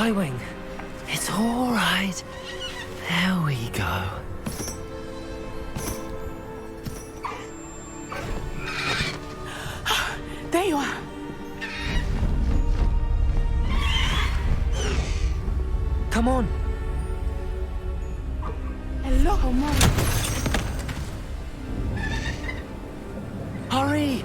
Highwing. It's all right. There we go. There you are. Come on. Hello, Mom. Hurry!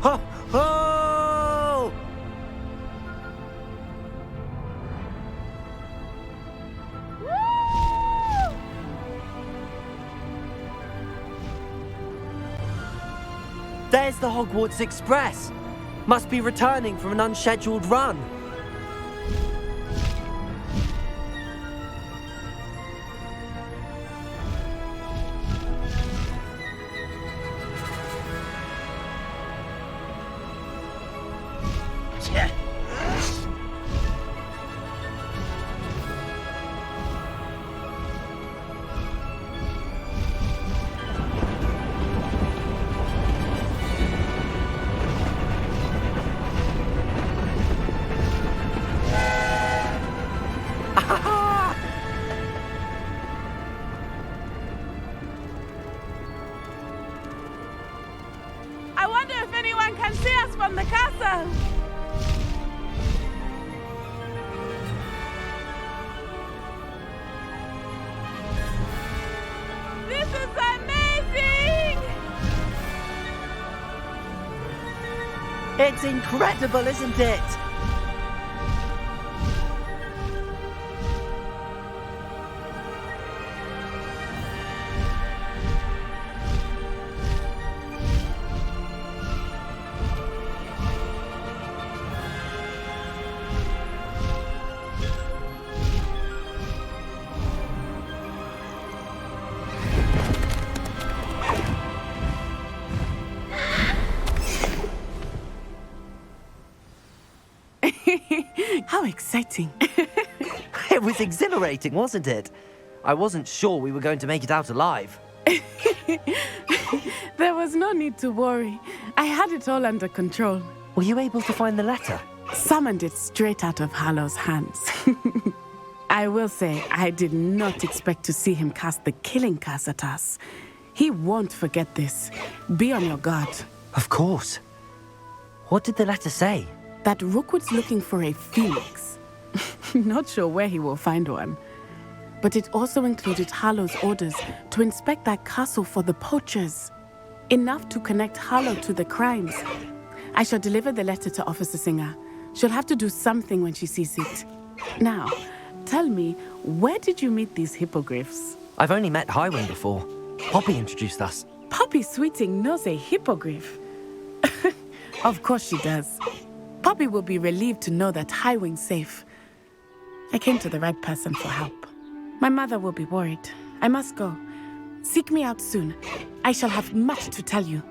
Ho! Ho! There's the Hogwarts Express. Must be returning from an unscheduled run. I wonder if anyone can see us from the castle. This is amazing! It's incredible, isn't it? How exciting. It was exhilarating, wasn't it? I wasn't sure we were going to make it out alive. There was no need to worry. I had it all under control. Were you able to find the letter? Summoned it straight out of Hallow's hands. I will say, I did not expect to see him cast the killing curse at us. He won't forget this. Be on your guard. Of course. What did the letter say? That Rookwood's looking for a phoenix. Not sure where he will find one. But it also included Hallow's orders to inspect that castle for the poachers. Enough to connect Hallow to the crimes. I shall deliver the letter to Officer Singer. She'll have to do something when she sees it. Now, tell me, where did you meet these hippogriffs? I've only met Highwing before. Poppy introduced us. Poppy Sweeting knows a hippogriff. Of course she does. Poppy will be relieved to know that Highwing's safe. I came to the right person for help. My mother will be worried. I must go. Seek me out soon. I shall have much to tell you.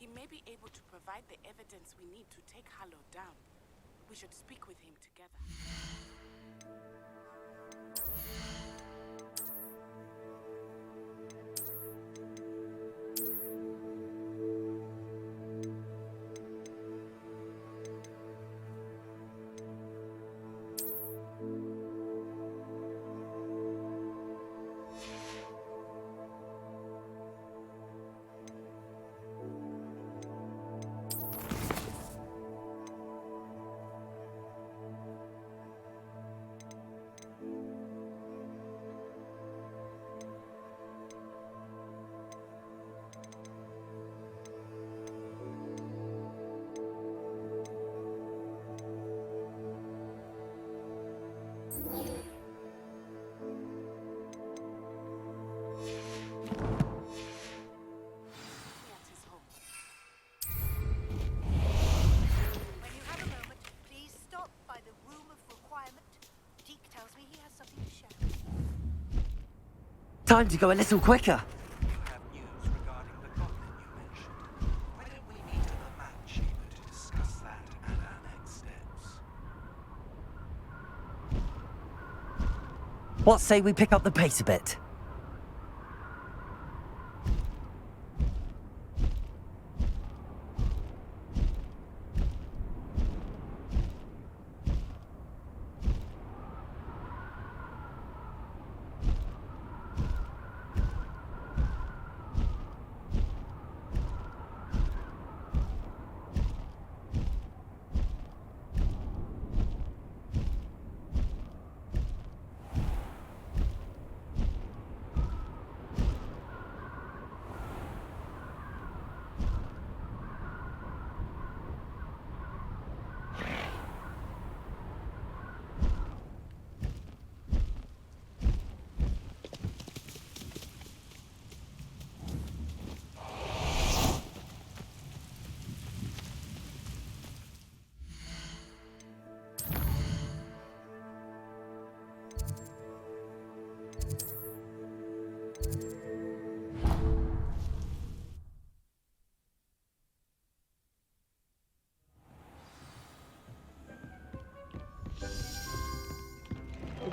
He may be able to provide the evidence we need to take Hallow down. We should speak with him together. When you have a moment, please stop by the room of requirement. Deke tells me he has something to share. Time to go a little quicker. You have news regarding the goblin you mentioned. Why don't we meet in the map chamber to discuss that and our next steps? What say we pick up the pace a bit?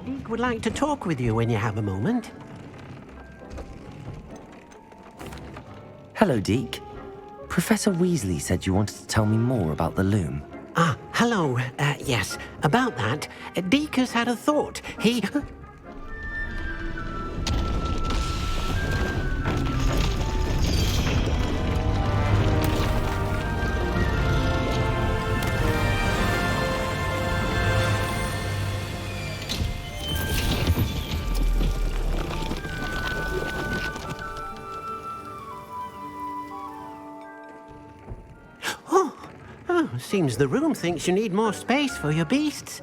Deke would like to talk with you when you have a moment. Hello, Deke. Professor Weasley said you wanted to tell me more about the loom. Ah, hello. Yes, about that. Deke has had a thought. He... Seems the room thinks you need more space for your beasts.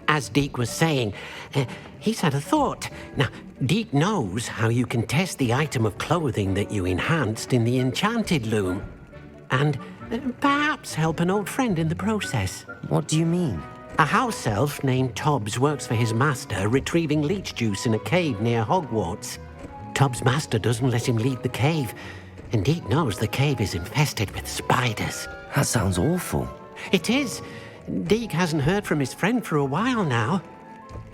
As Deke was saying, he's had a thought. Now, Deke knows how you can test the item of clothing that you enhanced in the enchanted loom. And perhaps help an old friend in the process. What do you mean? A house elf named Tobbs works for his master retrieving leech juice in a cave near Hogwarts. Tobbs' master doesn't let him leave the cave, and Deke knows the cave is infested with spiders. That sounds awful. It is. Deke hasn't heard from his friend for a while now.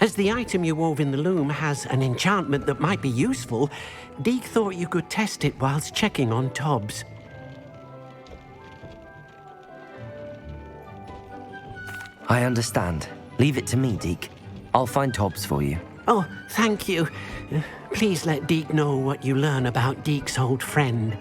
As the item you wove in the loom has an enchantment that might be useful, Deke thought you could test it whilst checking on Tobbs. I understand. Leave it to me, Deke. I'll find Tobbs for you. Oh, thank you. Please let Deke know what you learn about Deke's old friend.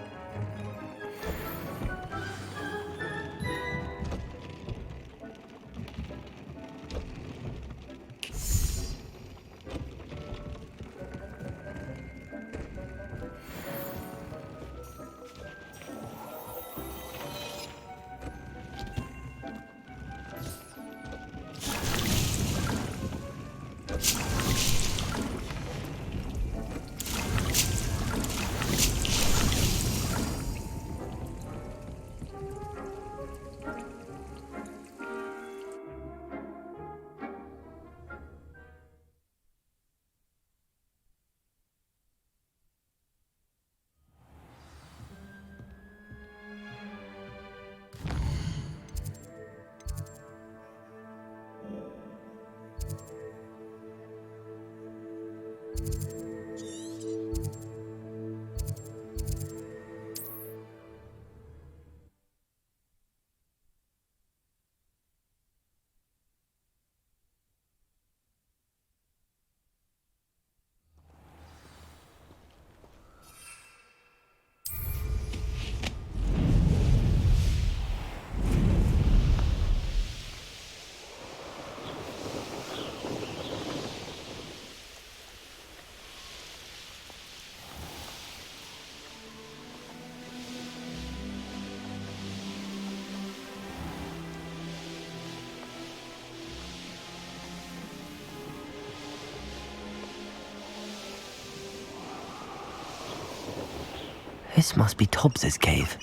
This must be Tobbs's cave.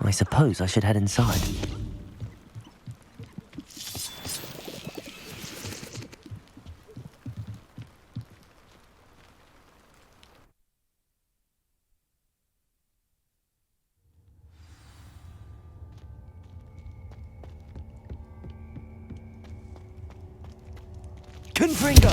I suppose I should head inside. Confringo!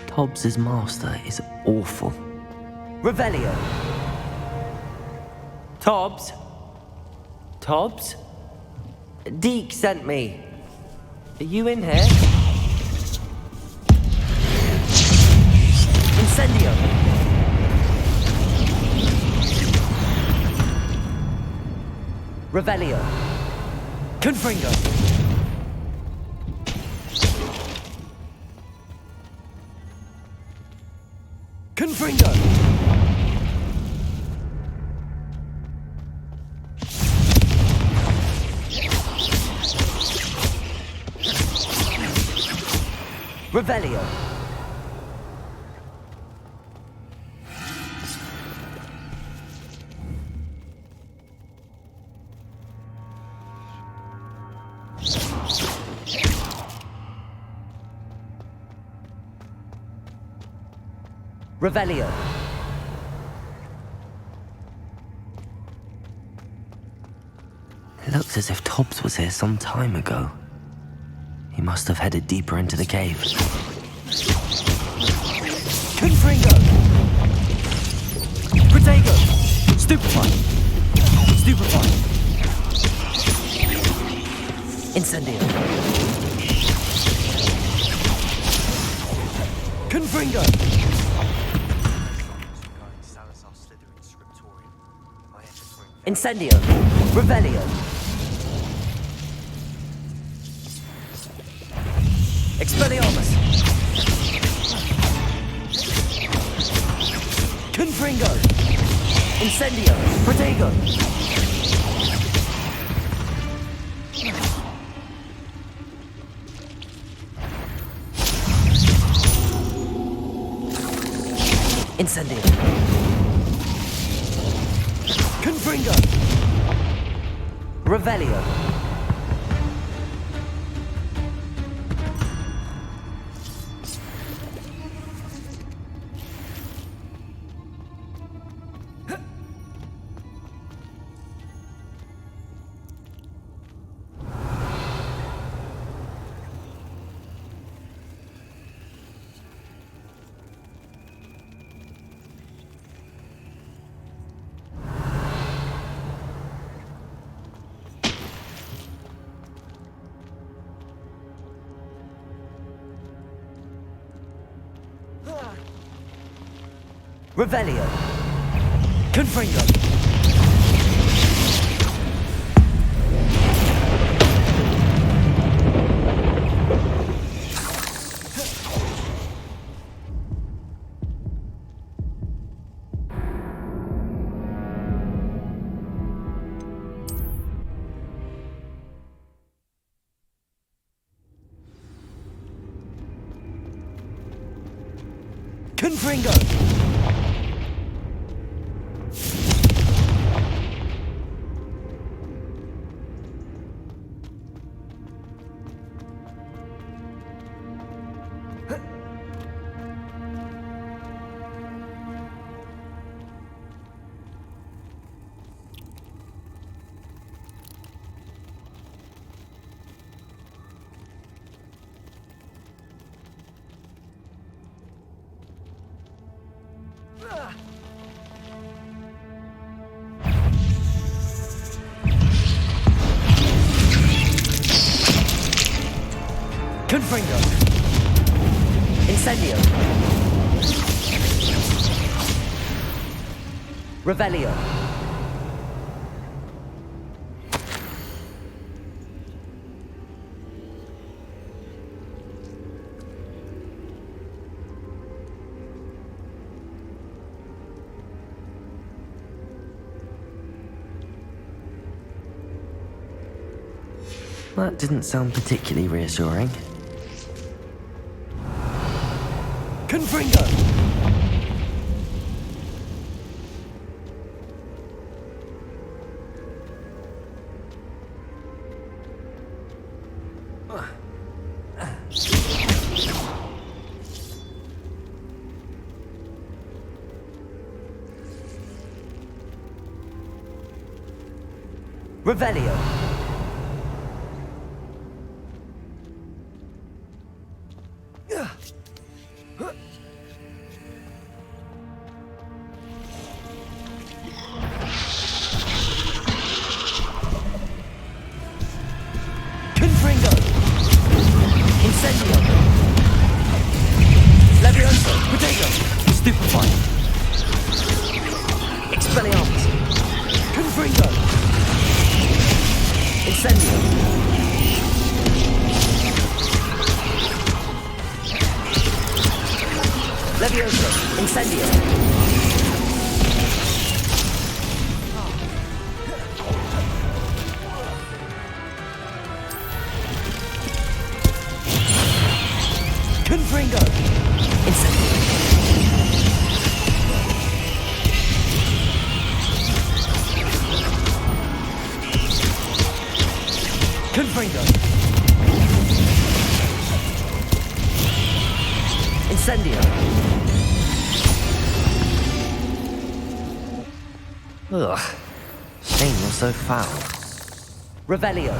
Tobbs's master is awful. Revelio! Tobbs? Tobbs? Deke sent me. Are you in here? Incendio! Revelio! Confringo! Confringo! Revelio! Revelio! It looks as if Tobbs was here some time ago. He must have headed deeper into the cave. Confringo! Protego! Stupefy! Stupefy! Incendio! Confringo! Incendio! Revelio! Expelliarmus! Confringo! Incendio! Protego! Incendio! Confringo! Revelio! Revelio! Confringo! Confringo! Confringo! Incendio! Revelio! That didn't sound particularly reassuring. Confringo! Revelio. Confringo. Incendio. Levioso. Potato. Stupefy. Expelliarmus. Confringo. Incendio. Levioso. Incendio. Confringo. Incendio. Confringo. Incendio. Ugh. Shame you're so foul. Revelio.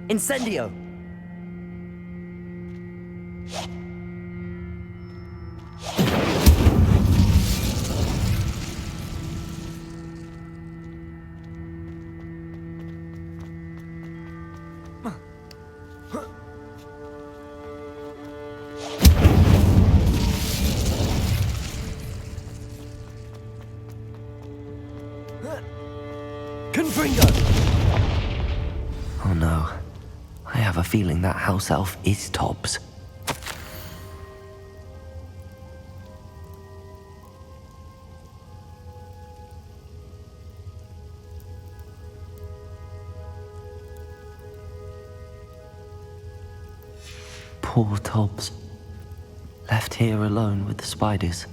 Incendio! Confringo! Oh no. I have a feeling that house elf is Tobbs. Poor Tobbs. Left here alone with the spiders.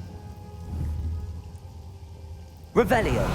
Revelio!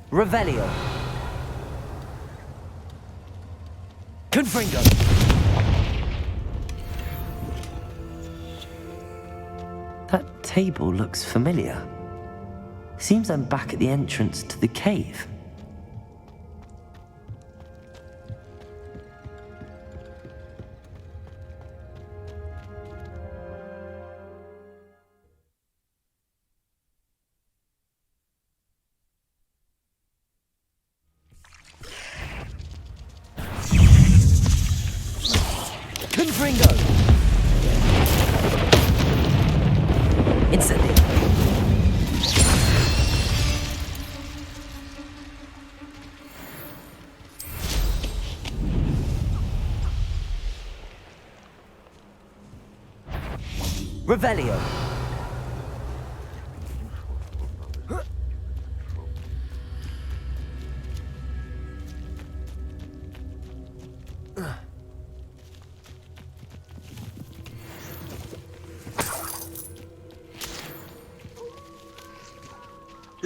Revelio. Confringo. That table looks familiar. Seems I'm back at the entrance to the cave. Confringo! Incendio! Revelio!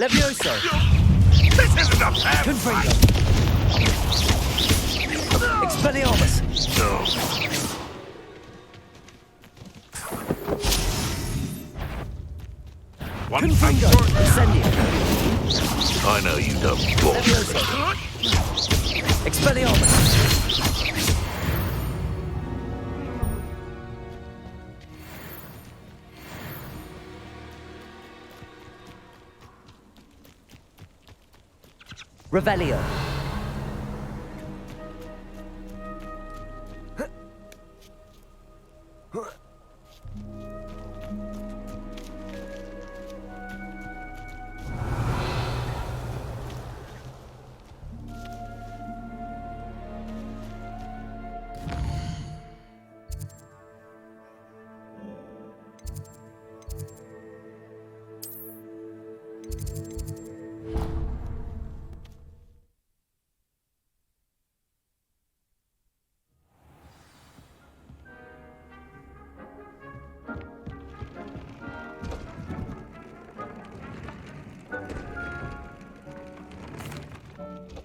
Levioso! This isn't a bad Confringo! Expelliarmus! One Confringo! short. Incendio! I know you dumb bull. Levioso! Expelliarmus! Revelio.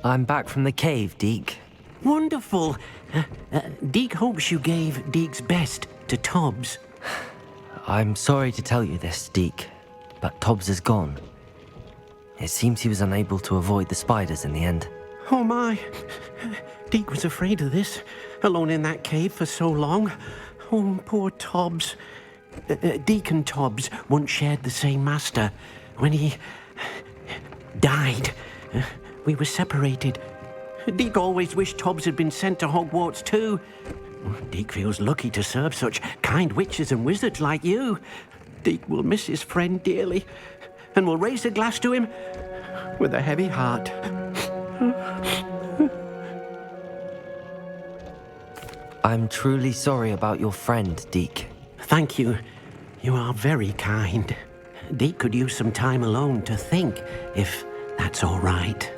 I'm back from the cave, Deke. Wonderful. Deke hopes you gave Deke's best to Tobbs. I'm sorry to tell you this, Deke, but Tobbs is gone. It seems he was unable to avoid the spiders in the end. Oh my. Deke was afraid of this, alone in that cave for so long. Oh, poor Tobbs. Deke and Tobbs once shared the same master. When he died, we were separated. Deke always wished Tobbs had been sent to Hogwarts too. Deke feels lucky to serve such kind witches and wizards like you. Deke will miss his friend dearly, and will raise a glass to him with a heavy heart. I'm truly sorry about your friend, Deke. Thank you. You are very kind. Deke could use some time alone to think, if that's all right.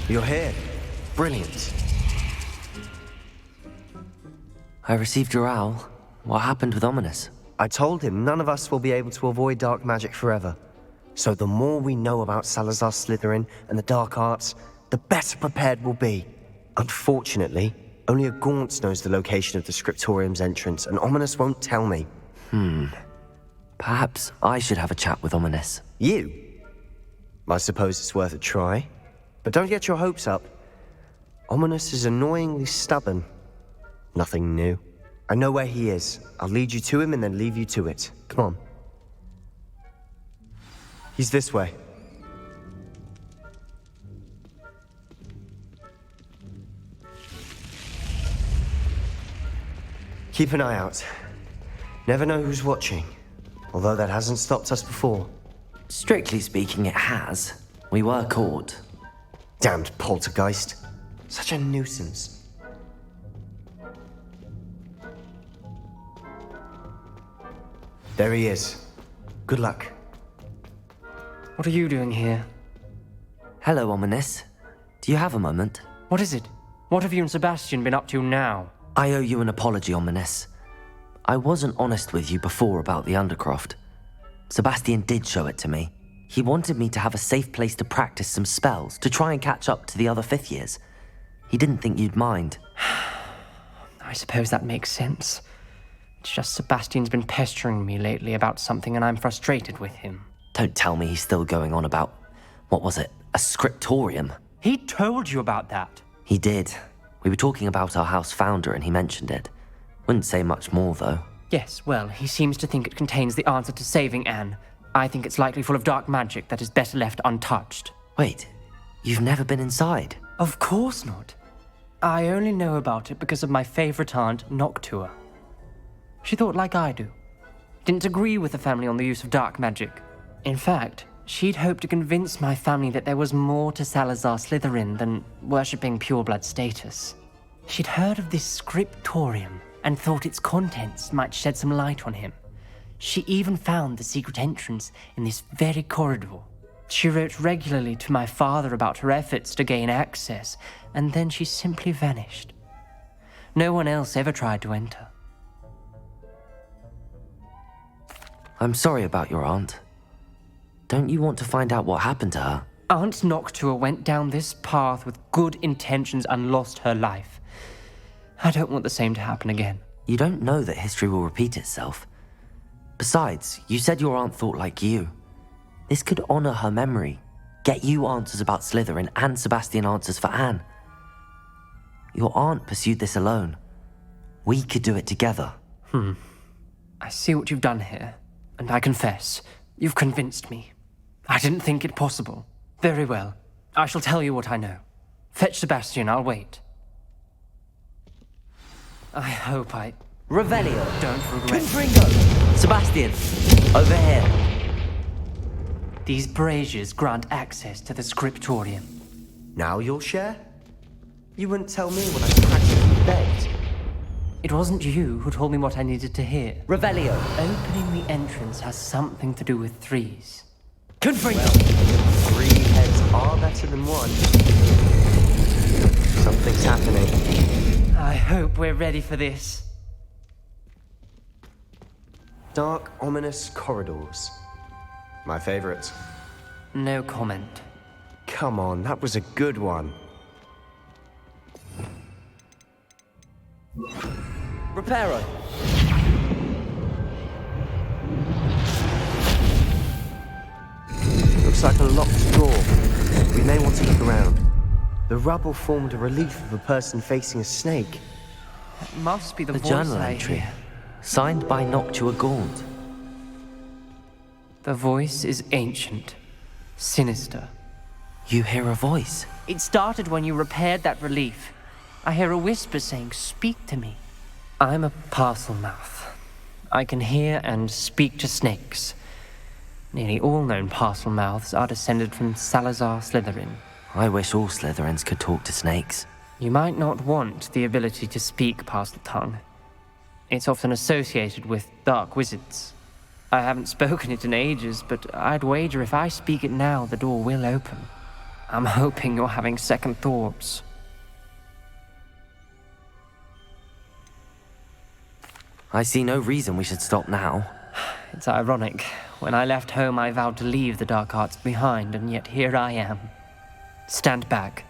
You're here. Brilliant. I received your owl. What happened with Ominous? I told him none of us will be able to avoid dark magic forever. So the more we know about Salazar Slytherin and the dark arts, the better prepared we'll be. Unfortunately, only a Gaunt knows the location of the Scriptorium's entrance, and Ominous won't tell me. Perhaps I should have a chat with Ominous. You? I suppose it's worth a try. But don't get your hopes up. Ominous is annoyingly stubborn. Nothing new. I know where he is. I'll lead you to him and then leave you to it. Come on. He's this way. Keep an eye out. Never know who's watching. Although that hasn't stopped us before. Strictly speaking, it has. We were caught. Damned poltergeist. Such a nuisance. There he is. Good luck. What are you doing here? Hello, Ominous. Do you have a moment? What is it? What have you and Sebastian been up to now? I owe you an apology, Ominous. I wasn't honest with you before about the Undercroft. Sebastian did show it to me. He wanted me to have a safe place to practice some spells, to try and catch up to the other 5th years. He didn't think you'd mind. I suppose that makes sense. It's just Sebastian's been pestering me lately about something and I'm frustrated with him. Don't tell me he's still going on about, what was it, a scriptorium? He told you about that. He did. We were talking about our house founder and he mentioned it. Wouldn't say much more, though. Yes, well, he seems to think it contains the answer to saving Anne. I think it's likely full of dark magic that is better left untouched. Wait, you've never been inside? Of course not. I only know about it because of my favorite aunt, Noctua. She thought like I do. Didn't agree with the family on the use of dark magic. In fact, she'd hoped to convince my family that there was more to Salazar Slytherin than worshipping pureblood status. She'd heard of this scriptorium and thought its contents might shed some light on him. She even found the secret entrance in this very corridor. She wrote regularly to my father about her efforts to gain access, and then she simply vanished. No one else ever tried to enter. I'm sorry about your aunt. Don't you want to find out what happened to her? Aunt Noctua went down this path with good intentions and lost her life. I don't want the same to happen again. You don't know that history will repeat itself. Besides, you said your aunt thought like you. This could honor her memory, get you answers about Slytherin and Sebastian answers for Anne. Your aunt pursued this alone. We could do it together. I see what you've done here, and I confess, you've convinced me. I didn't think it possible. Very well. I shall tell you what I know. Fetch Sebastian, I'll wait. I hope I Revelio! don't regret GrimGaming! Sebastian! Over here! These braziers grant access to the scriptorium. Now you'll share? You wouldn't tell me when I practically begged. It wasn't you who told me what I needed to hear. Revelio! Opening the entrance has something to do with threes. GrimGaming! 3 heads are better than 1. Something's happening. I hope we're ready for this. Dark, ominous corridors. My favorite. No comment. Come on, that was a good one. Reparo! Looks like a locked door. We may want to look around. The rubble formed a relief of a person facing a snake. It must be the The voice journal I entry. hear. Signed by Noctua Gaunt. The voice is ancient, sinister. You hear a voice. It started when you repaired that relief. I hear a whisper saying, "Speak to me." I'm a parcel mouth. I can hear and speak to snakes. Nearly all known parcel mouths are descended from Salazar Slytherin. I wish all Slytherins could talk to snakes. You might not want the ability to speak parcel tongue. It's often associated with dark wizards. I haven't spoken it in ages, but I'd wager if I speak it now, the door will open. I'm hoping you're having second thoughts. I see no reason we should stop now. It's ironic. When I left home, I vowed to leave the dark arts behind, and yet here I am. Stand back.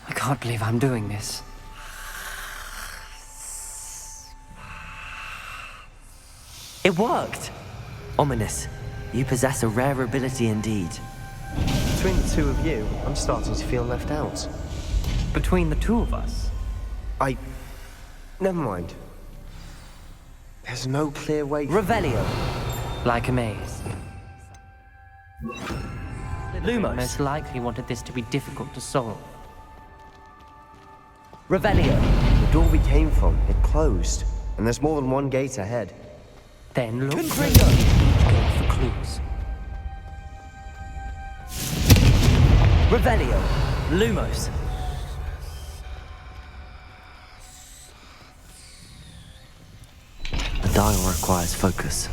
I can't believe I'm doing this. It worked! Ominous. You possess a rare ability indeed. Between the two of you, I'm starting to feel left out. Between the two of us, Never mind. There's no clear way. Revelio! like a maze. Lumos! Most likely wanted this to be difficult to solve. Revelio! The door we came from, it closed. And there's more than one gate ahead. Then look GrimGaming! each gate for clues. Revelio! Lumos! The dial requires focus.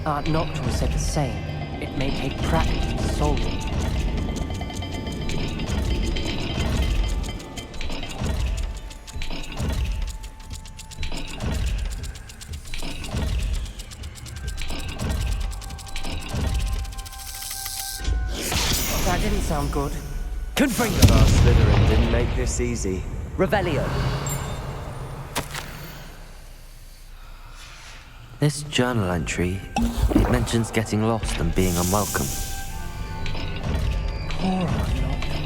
Aunt Noctua said the same. It may take practice to solve it. sound good. Confringo! Our Slytherin didn't make this easy. Revelio. This journal entry, it mentions getting lost and being unwelcome. Poor old Noctua.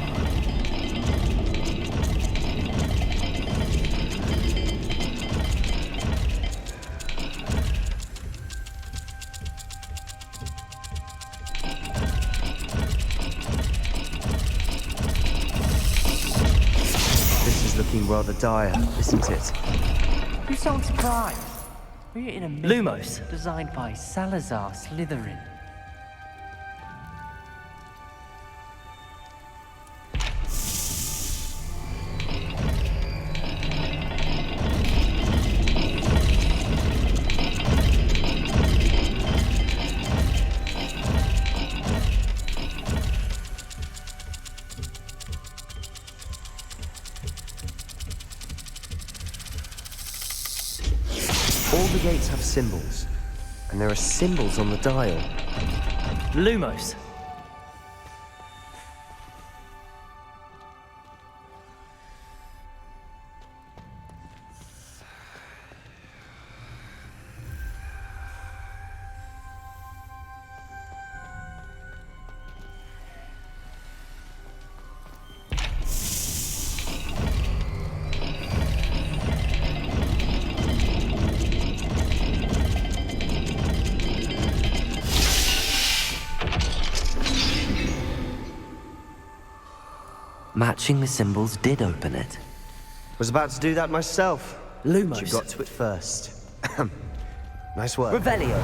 This is looking rather dire, isn't it? You sound surprised. We're in a Lumos. designed by Salazar Slytherin. All the gates have symbols, and there are symbols on the dial. Lumos. Matching the symbols did open it. Was about to do that myself. Lumos. But you got to it first. Nice work. Revelio.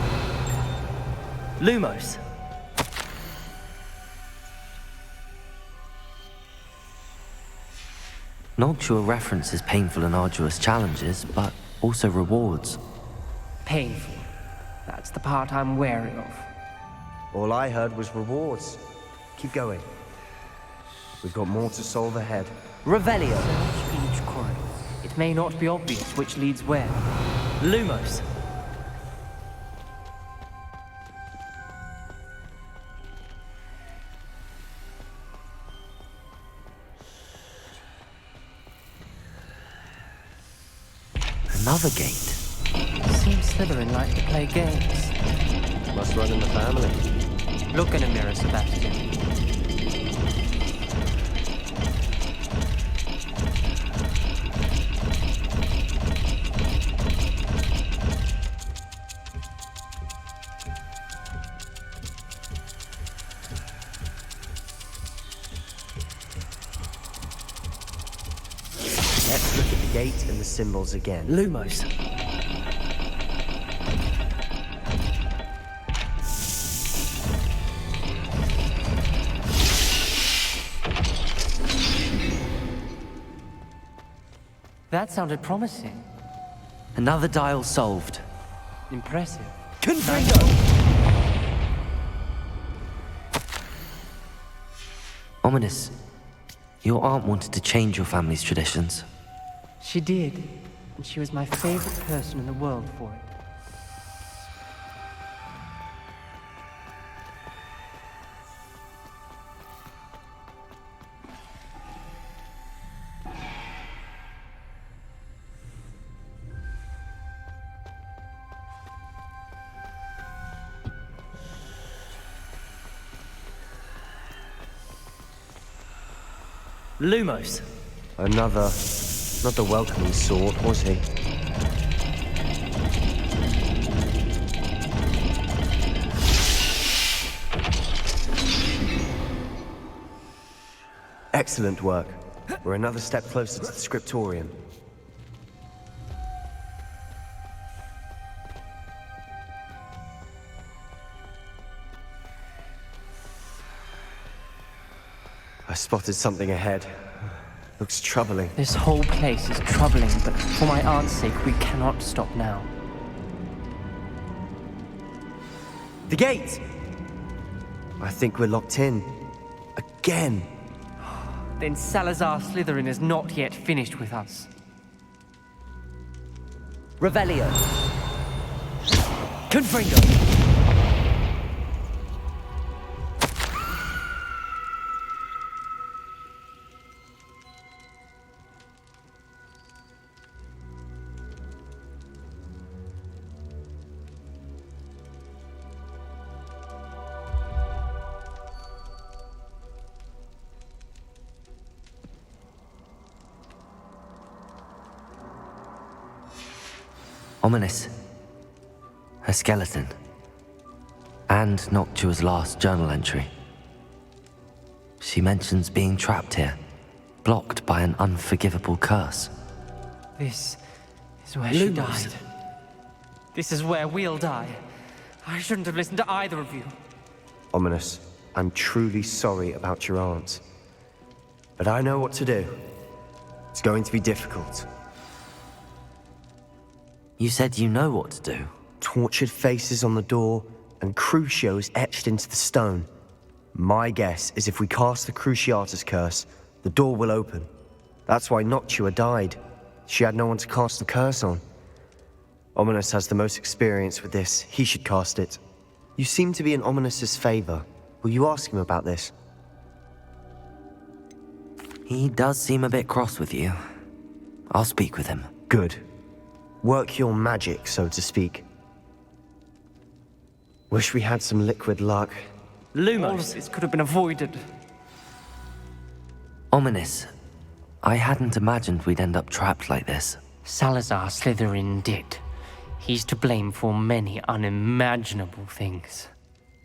Lumos. Noctua references painful and arduous challenges, but also rewards. Painful. That's the part I'm wary of. All I heard was rewards. Keep going. We've got more to solve ahead. Revelio. Search each corridor. It may not be obvious which leads where. Lumos. Another gate. Seems Slytherin like to play games. Must run in the family. Look in a mirror, Sebastian. Let's look at the gate and the symbols again. Lumos. That sounded promising. Another dial solved. Impressive. Ominous. Your aunt wanted to change your family's traditions. She did, and she was my favorite person in the world for it. Lumos. Another. Not the welcoming sort, was he? Excellent work. We're another step closer to the scriptorium. I spotted something ahead. Looks troubling. This whole place is troubling, but for my aunt's sake, we cannot stop now. The gate! I think we're locked in. Again. Then Salazar Slytherin is not yet finished with us. Revelio. Confringo. Ominous. Her skeleton. And Noctua's last journal entry. She mentions being trapped here, blocked by an unforgivable curse. This is where she died. This is where we'll die. I shouldn't have listened to either of you. Ominous, I'm truly sorry about your aunt. But I know what to do. It's going to be difficult. You said you know what to do. Tortured faces on the door and Crucios etched into the stone. My guess is if we cast the Cruciatus curse, the door will open. That's why Noctua died. She had no one to cast the curse on. Ominous has the most experience with this. He should cast it. You seem to be in Ominous's favor. Will you ask him about this? He does seem a bit cross with you. I'll speak with him. Good. Work your magic, so to speak. Wish we had some liquid luck. All of this could have been avoided. Ominous. I hadn't imagined we'd end up trapped like this. Salazar Slytherin did. He's to blame for many unimaginable things.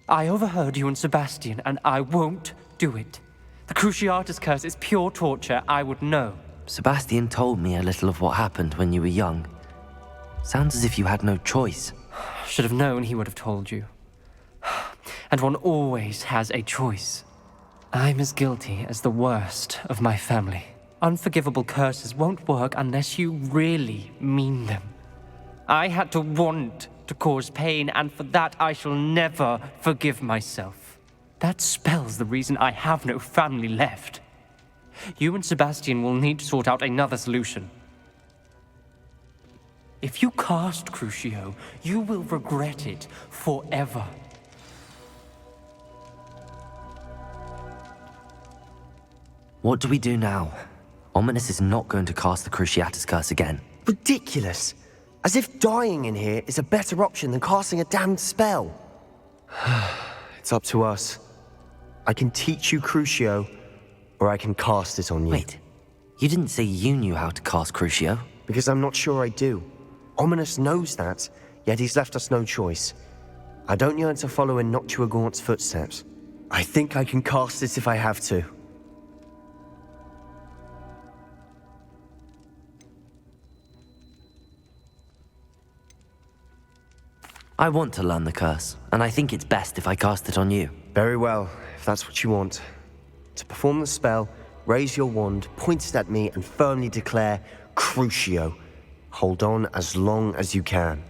I overheard you and Sebastian, and I won't do it. The Cruciatus curse is pure torture, I would know. Sebastian told me a little of what happened when you were young. Sounds as if you had no choice. Should have known he would have told you. And one always has a choice. I'm as guilty as the worst of my family. Unforgivable curses won't work unless you really mean them. I had to want to cause pain, and for that I shall never forgive myself. That spell's the reason I have no family left. You and Sebastian will need to sort out another solution. If you cast Crucio, you will regret it forever. What do we do now? Ominous is not going to cast the Cruciatus curse again. Ridiculous! As if dying in here is a better option than casting a damned spell. It's up to us. I can teach you Crucio, or I can cast it on you. Wait, you didn't say you knew how to cast Crucio? Because I'm not sure I do. Ominous knows that, yet he's left us no choice. I don't yearn to follow in Noctua Gaunt's footsteps. I think I can cast it if I have to. I want to learn the curse, and I think it's best if I cast it on you. Very well, if that's what you want. To perform the spell, raise your wand, point it at me, and firmly declare, Crucio. Hold on as long as you can.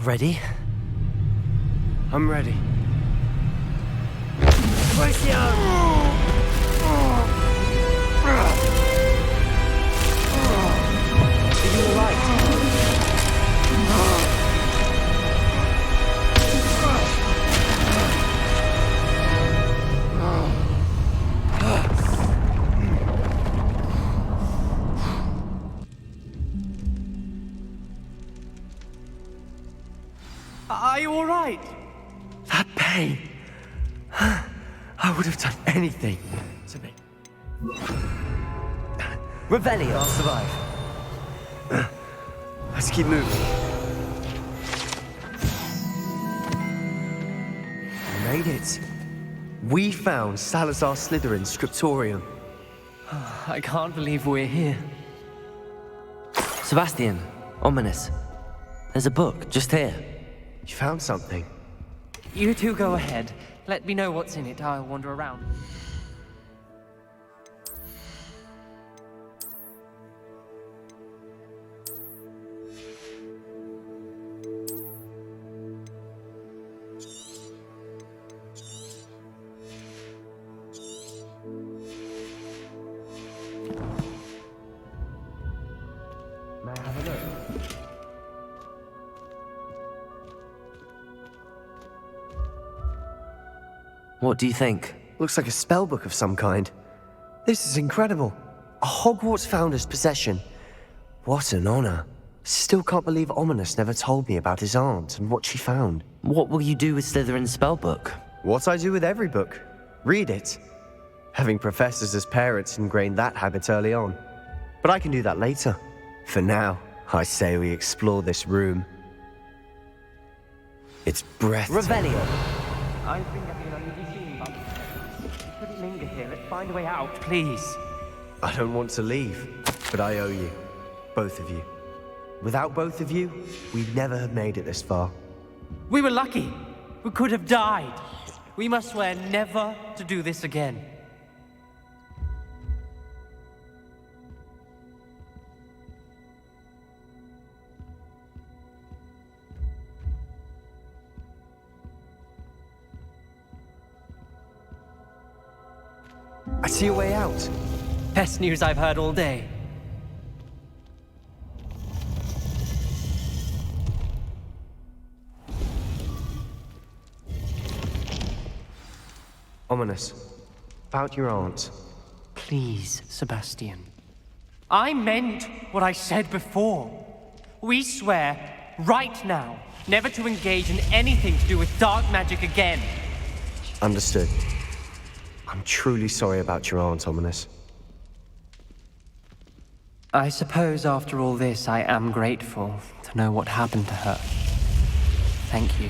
Ready? I'm ready. Are you all right? That pain. I would have done anything to me. Revelio. I'll survive. Let's keep moving. We made it. We found Salazar Slytherin's scriptorium. I can't believe we're here. Sebastian, Ominous. There's a book just here. You found something. You two go ahead. Let me know what's in it. I'll wander around. May I have a look? What do you think? Looks like a spell book of some kind. This is incredible. A Hogwarts founder's possession. What an honor. Still can't believe Ominous never told me about his aunt and what she found. What will you do with Slytherin's spellbook? What I do with every book. Read it. Having professors as parents ingrained that habit early on. But I can do that later. For now, I say we explore this room. It's breathtaking. Revelio. I think I've been uneasy seeing about you couldn't linger here. Let's find a way out, please. I don't want to leave, but I owe you. Both of you. Without both of you, we'd never have made it this far. We were lucky. We could have died. We must swear never to do this again. I see a way out. Best news I've heard all day. Ominous. About your aunt. Please, Sebastian. I meant what I said before. We swear, right now, never to engage in anything to do with dark magic again. Understood. I'm truly sorry about your aunt, Ominous. I suppose after all this, I am grateful to know what happened to her. Thank you.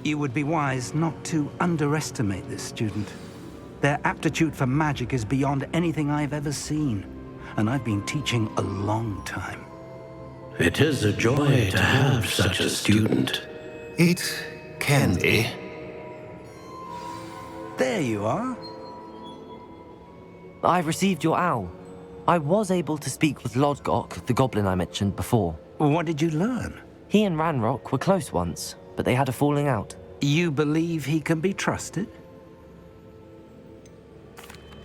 You would be wise not to underestimate this student. Their aptitude for magic is beyond anything I've ever seen, and I've been teaching a long time. It is a joy to have such a student. It can be. There you are. I've received your owl. I was able to speak with Lodgok, the goblin I mentioned before. What did you learn? He and Ranrock were close once, but they had a falling out. You believe he can be trusted?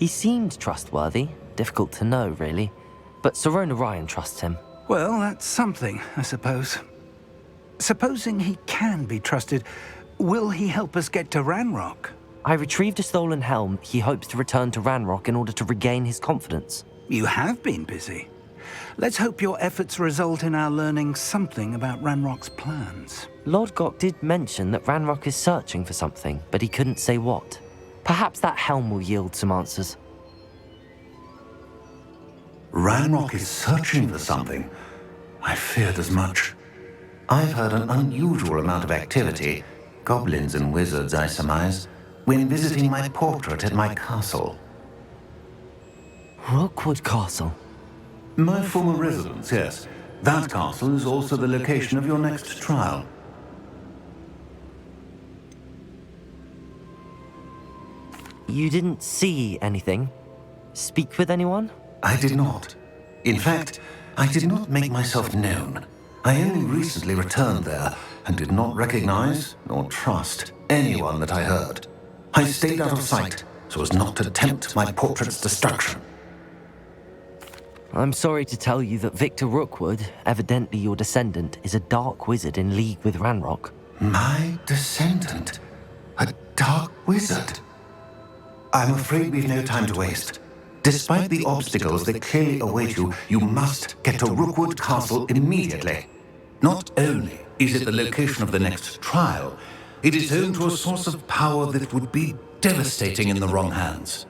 He seemed trustworthy. Difficult to know, really. But Serona Ryan trusts him. Well, that's something, I suppose. Supposing he can be trusted, will he help us get to Ranrock? I retrieved a stolen helm he hopes to return to Ranrock in order to regain his confidence. You have been busy. Let's hope your efforts result in our learning something about Ranrock's plans. Lodgok did mention that Ranrock is searching for something, but he couldn't say what. Perhaps that helm will yield some answers. Ranrock is searching for something. I feared as much. I've heard an unusual amount of activity, goblins and wizards, I surmise, when visiting my portrait at my castle. Rookwood Castle? My former residence, yes. That castle is also the location of your next trial. You didn't see anything? Speak with anyone? I did not. In fact, I did not make myself known. I only recently returned there and did not recognize nor trust anyone that I heard. I stayed out of sight so as not to tempt my portrait's destruction. I'm sorry to tell you that Victor Rookwood, evidently your descendant, is a dark wizard in league with Ranrock. My descendant? A dark wizard? I'm afraid we've no time to waste. Despite the obstacles that clearly await you, you must get to Rookwood Castle immediately. Not only is it the location of the next trial, it is home to a source of power that would be devastating in the wrong hands.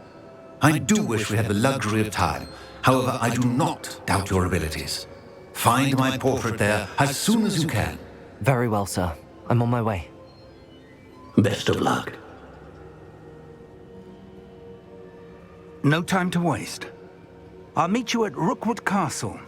I do wish we had the luxury of time. However, I do not doubt your abilities. Find my portrait there as soon as you can. Very well, sir. I'm on my way. Best of luck. No time to waste. I'll meet you at Rookwood Castle.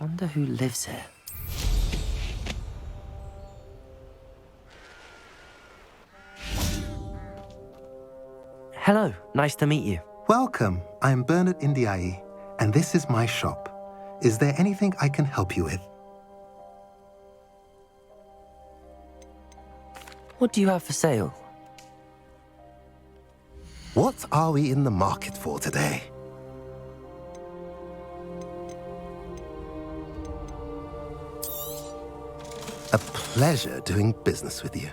Wonder who lives here. Hello, nice to meet you. Welcome. I'm Bernard Indiai, and this is my shop. Is there anything I can help you with? What do you have for sale? What are we in the market for today? A pleasure doing business with you.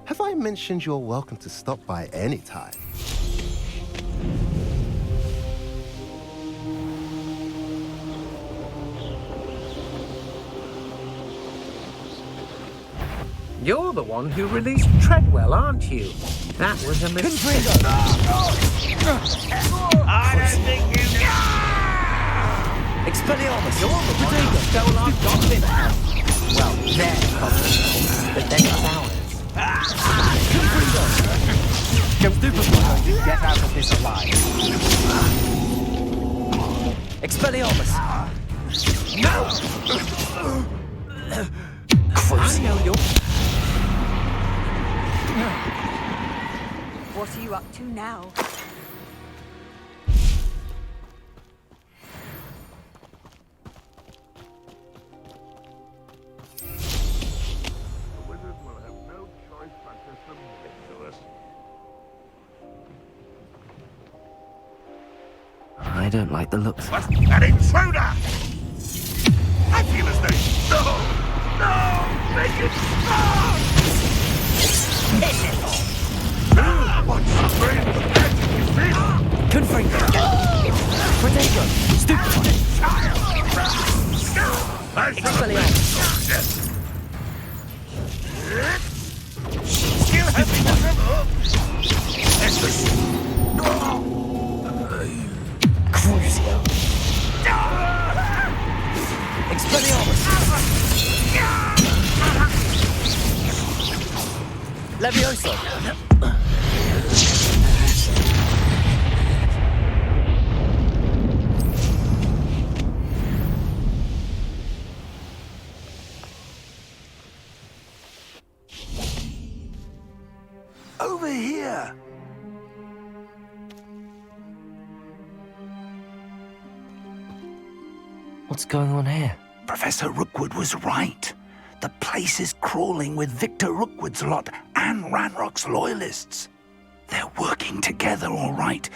Have I mentioned you're welcome to stop by any time? You're the one who released Treadwell, aren't you? That was a mistake. I don't think you Expelliarmus! You're the one who stole our goblin house. Well, their goblin house, but then it's ours. Go stupid, you get out of this alive. Expelliarmus! No! I know you're... What are you up to now? The wizard will have no choice but to submit to us. I don't like the looks. What's an intruder? I feel as though... No! Make it stop! What strange magic is this? Confringo! Protego! Stupefy! Expelliarmus! Skill has been developed. Crucio! Expelliarmus! Levioso! Over here! What's going on here? Professor Rookwood was right. The place is crawling with Victor Rookwood's lot and Ranrock's loyalists. They're working together, all right,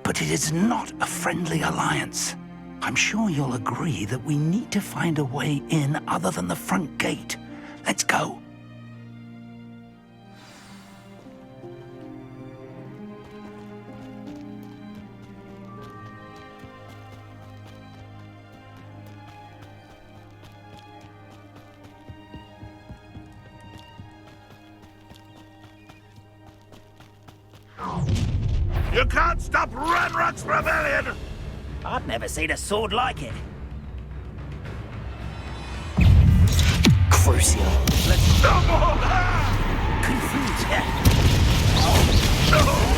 but it is not a friendly alliance. I'm sure you'll agree that we need to find a way in other than the front gate. Let's go. You can't stop Ranrock's rebellion! I've never seen a sword like it. Crucio! Let's double! Confuse,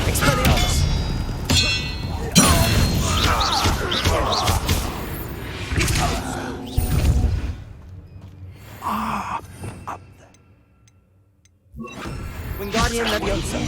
Expelliarmus! Up there. Wingardium Leviosa!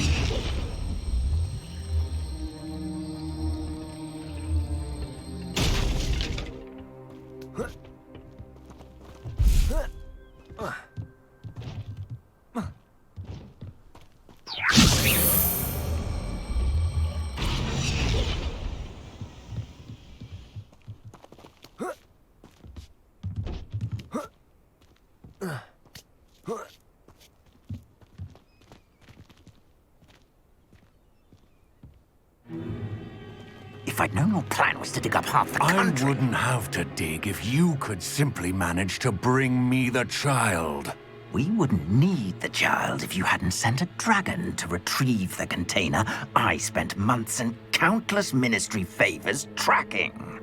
If I'd known your plan was to dig up half the I country... wouldn't have to dig if you could simply manage to bring me the child. We wouldn't need the child if you hadn't sent a dragon to retrieve the container I spent months and countless ministry favors tracking.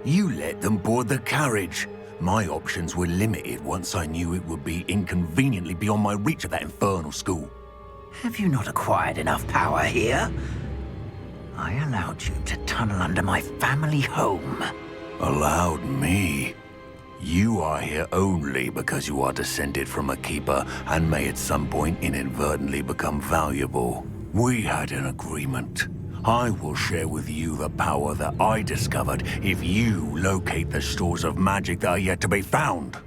You let them board the carriage. My options were limited once I knew it would be inconveniently beyond my reach at that infernal school. Have you not acquired enough power here? I allowed you to tunnel under my family home. Allowed me? You are here only because you are descended from a keeper and may at some point inadvertently become valuable. We had an agreement. I will share with you the power that I discovered if you locate the stores of magic that are yet to be found.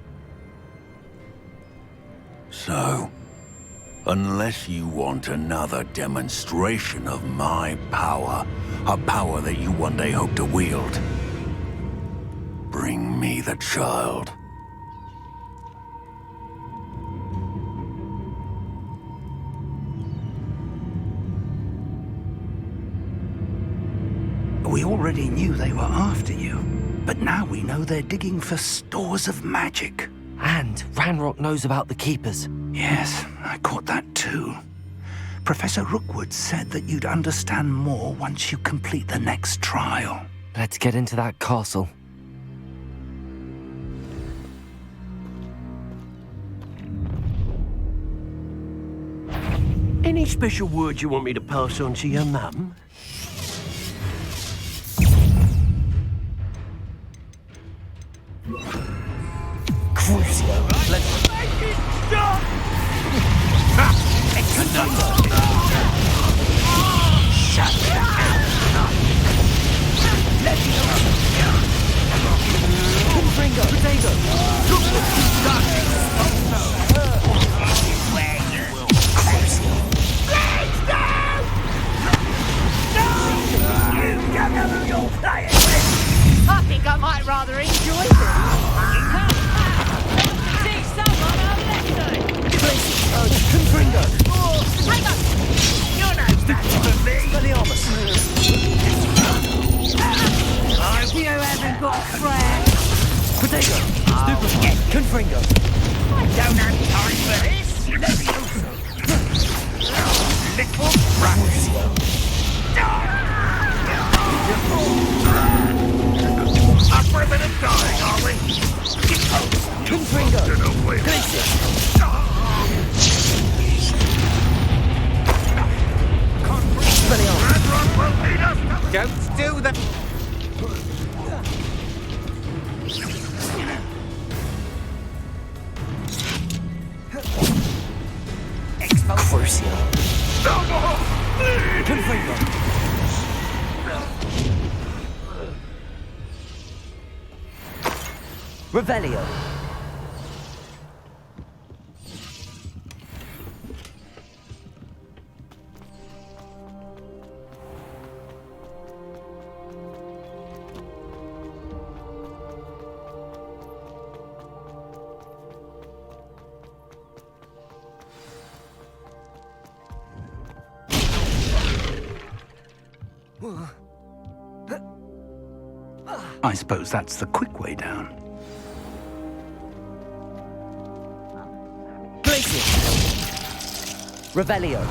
So, unless you want another demonstration of my power, a power that you one day hope to wield, bring me the child. We already knew they were after you, but now we know they're digging for stores of magic. And Ranrock knows about the Keepers. Yes, I caught that too. Professor Rookwood said that you'd understand more once you complete the next trial. Let's get into that castle. Any special words you want me to pass on to your mum? Crucio! Let's make it stop! Shut down! Confringo! Potato! Where you will. Crucio! Legs down! No! You don't know who you're playing with! I think I might rather enjoy this. Teach someone a lesson! Confringo! Hang on! Potato! Stupefy! Confringo! I don't have time for this! Levioso! Little brats! Up for a bit of dying, are we? Confringo! Glacier! Don't do that! Crucio! No more! Please! Confringo! Revelio! I suppose that's the quick way down. Glacier! Revelio!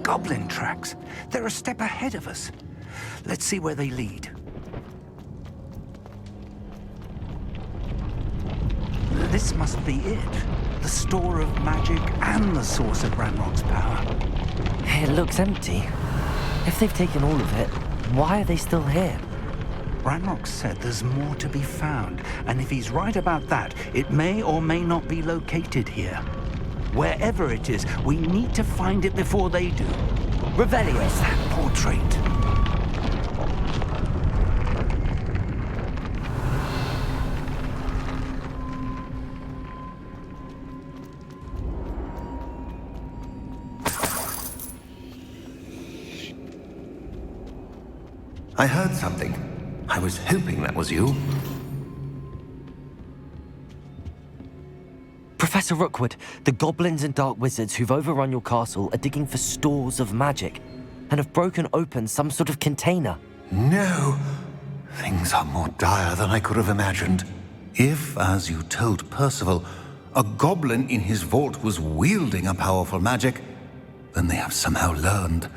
Goblin tracks. They're a step ahead of us. Let's see where they lead. This must be it. The store of magic and the source of Ranrock's power. It looks empty. If they've taken all of it, why are they still here? Ranrock said there's more to be found, and if he's right about that, it may or may not be located here. Wherever it is, we need to find it before they do. Revelio! Where's that portrait? I heard something. I was hoping that was you. Professor Rookwood, the goblins and dark wizards who've overrun your castle are digging for stores of magic and have broken open some sort of container. No. Things are more dire than I could have imagined. If, as you told Percival, a goblin in his vault was wielding a powerful magic, then they have somehow learned.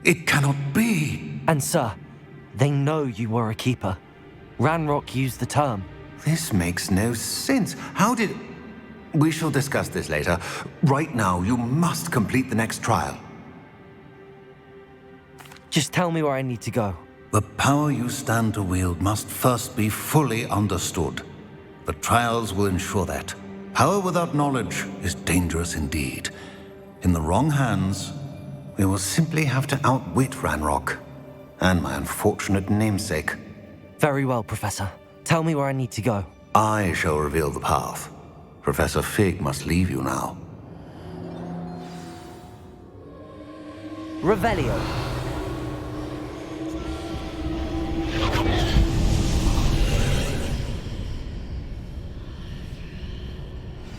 It cannot be. And sir, they know you were a keeper. Ranrock used the term. This makes no sense. How did... We shall discuss this later. Right now, you must complete the next trial. Just tell me where I need to go. The power you stand to wield must first be fully understood. The trials will ensure that. Power without knowledge is dangerous indeed. In the wrong hands, we will simply have to outwit Ranrock and my unfortunate namesake. Very well, Professor. Tell me where I need to go. I shall reveal the path. Professor Fig must leave you now. Revelio.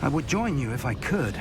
I would join you if I could,